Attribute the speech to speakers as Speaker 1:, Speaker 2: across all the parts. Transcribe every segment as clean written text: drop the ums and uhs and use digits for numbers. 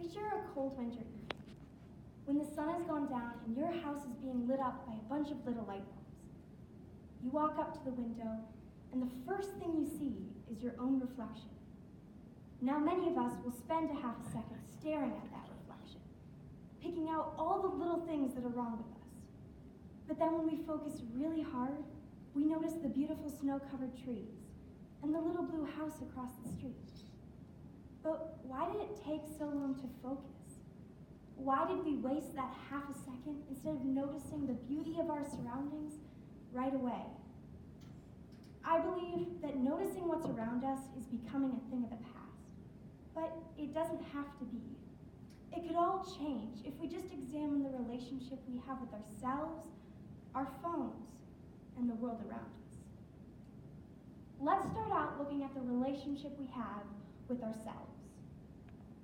Speaker 1: Picture a cold winter evening, when the sun has gone down and your house is being lit up by a bunch of little light bulbs. You walk up to the window, and the first thing you see is your own reflection. Now many of us will spend a half a second staring at that reflection, picking out all the little things that are wrong with us. But then when we focus really hard, we notice the beautiful snow-covered trees and the little blue house across the street. But why did it take so long to focus? Why did we waste that half a second instead of noticing the beauty of our surroundings right away? I believe that noticing what's around us is becoming a thing of the past, but it doesn't have to be. It could all change if we just examine the relationship we have with ourselves, our phones, and the world around us. Let's start out looking at the relationship we have with ourselves.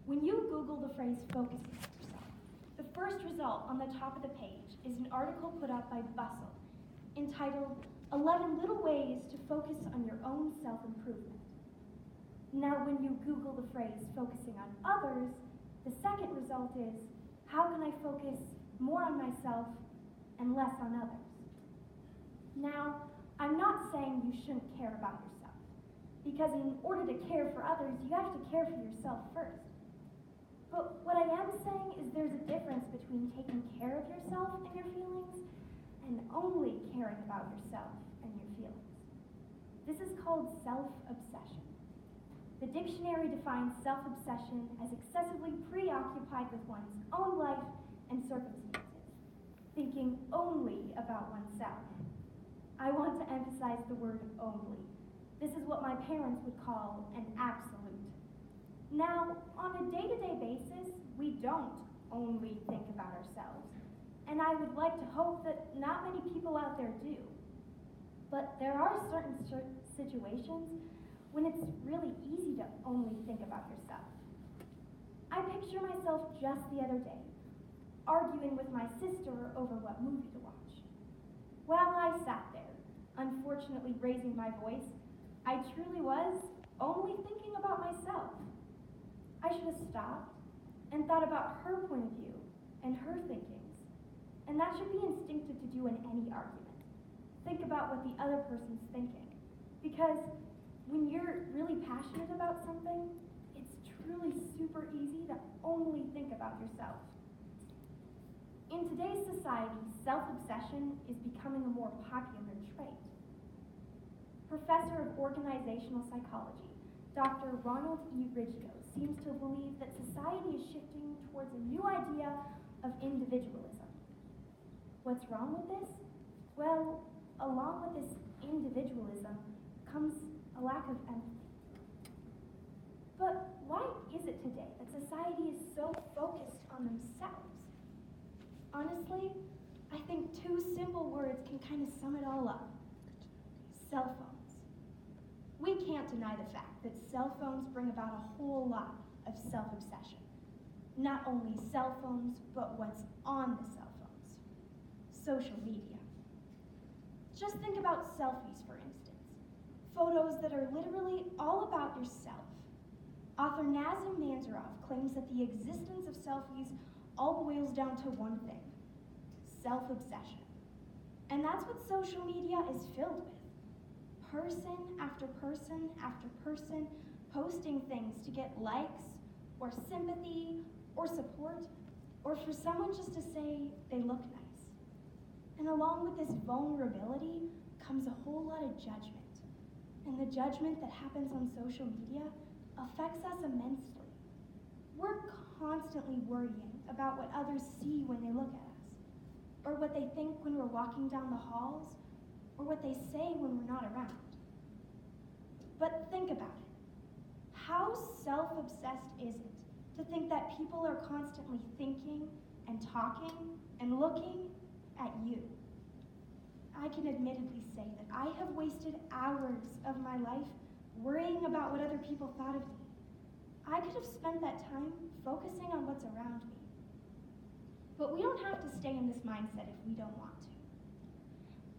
Speaker 1: When you Google the phrase focusing on yourself, the first result on the top of the page is an article put up by Bustle entitled 11 Little Ways to Focus on Your Own Self-Improvement. Now, when you Google the phrase focusing on others, the second result is, how can I focus more on myself and less on others? Now, I'm not saying you shouldn't care about yourself, because in order to care for others, you have to care for yourself first. But what I am saying is there's a difference between taking care of yourself and your feelings and only caring about yourself and your feelings. This is called self-obsession. The dictionary defines self-obsession as excessively preoccupied with one's own life and circumstances, thinking only about oneself. I want to emphasize the word only. This is what my parents would call an absolute. Now, on a day-to-day basis, we don't only think about ourselves, and I would like to hope that not many people out there do. But there are certain situations when it's really easy to only think about yourself. I picture myself just the other day, arguing with my sister over what movie to watch. While I sat there, unfortunately raising my voice, I truly was only thinking about myself. I should have stopped and thought about her point of view and her thinkings. And that should be instinctive to do in any argument. Think about what the other person's thinking. Because when you're really passionate about something, it's truly super easy to only think about yourself. In today's society, self-obsession is becoming a more popular trait. Professor of organizational psychology, Dr. Ronald E. Riggio, seems to believe that society is shifting towards a new idea of individualism. What's wrong with this? Well, along with this individualism comes a lack of empathy. But why is it today that society is so focused on themselves? Honestly, I think two simple words can kind of sum it all up. Cell phones. We can't deny the fact that cell phones bring about a whole lot of self-obsession. Not only cell phones, but what's on the cell phones. Social media. Just think about selfies, for instance. Photos that are literally all about yourself. Author Nazim Manzarov claims that the existence of selfies all boils down to one thing: self-obsession. And that's what social media is filled with. Person after person after person posting things to get likes or sympathy or support, or for someone just to say they look nice. And along with this vulnerability comes a whole lot of judgment. And the judgment that happens on social media affects us immensely. We're constantly worrying about what others see when they look at us, or what they think when we're walking down the halls, or what they say when we're not around. But think about it. How self-obsessed is it to think that people are constantly thinking and talking and looking at you? I can admittedly say that I have wasted hours of my life worrying about what other people thought of me. I could have spent that time focusing on what's around me. But we don't have to stay in this mindset if we don't want to.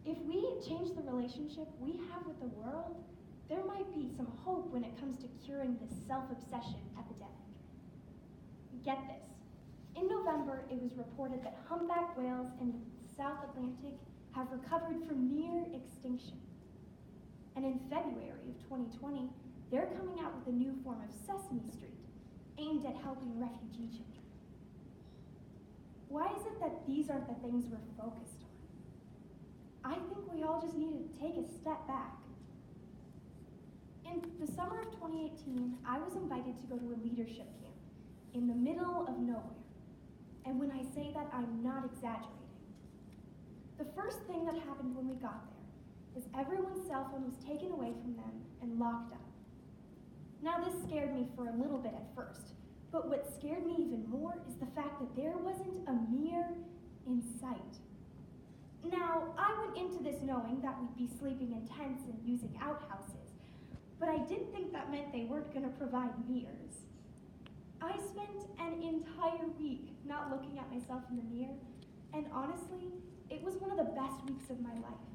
Speaker 1: If we change the relationship we have with the world, there might be some hope when it comes to curing this self-obsession epidemic. Get this. In November, it was reported that humpback whales in the South Atlantic have recovered from near extinction. And in February of 2020, they're coming out with a new form of Sesame Street, aimed at helping refugee children. Why is it that these aren't the things we're focused on? I think we all just need to take a step back. In the summer of 2018, I was invited to go to a leadership camp in the middle of nowhere. And when I say that, I'm not exaggerating. The first thing that happened when we got there is everyone's cell phone was taken away from them and locked up. Now this scared me for a little bit at first, but what scared me even more is the fact that there wasn't a mirror in sight. Now, I went into this knowing that we'd be sleeping in tents and using outhouses, but I didn't think that meant they weren't going to provide mirrors. I spent an entire week not looking at myself in the mirror, and honestly, it was one of the best weeks of my life.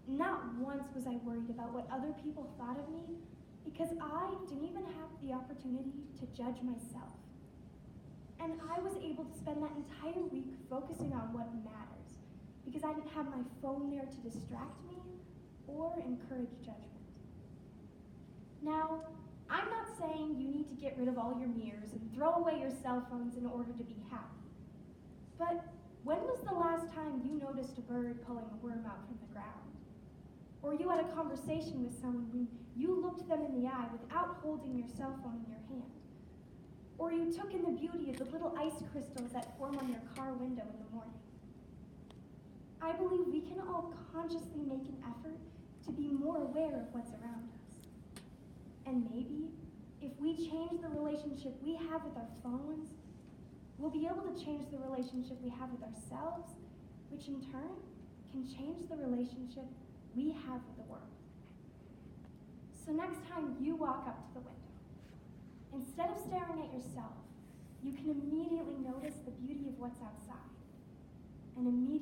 Speaker 1: Not once was I worried about what other people thought of me, because I didn't even have the opportunity to judge myself. And I was able to spend that entire week focusing on what matters, because I didn't have my phone there to distract me or encourage judgment. Now, I'm not saying you need to get rid of all your mirrors and throw away your cell phones in order to be happy. But when was the last time you noticed a bird pulling a worm out from the ground? Or you had a conversation with someone when you looked them in the eye without holding your cell phone in your hand? Or you took in the beauty of the little ice crystals that form on your car window in the morning? I believe we can all consciously make an effort to be more aware of what's around us. And maybe, if we change the relationship we have with our phones, we'll be able to change the relationship we have with ourselves, which in turn can change the relationship we have with the world. So next time you walk up to the window, instead of staring at yourself, you can immediately notice the beauty of what's outside, and immediately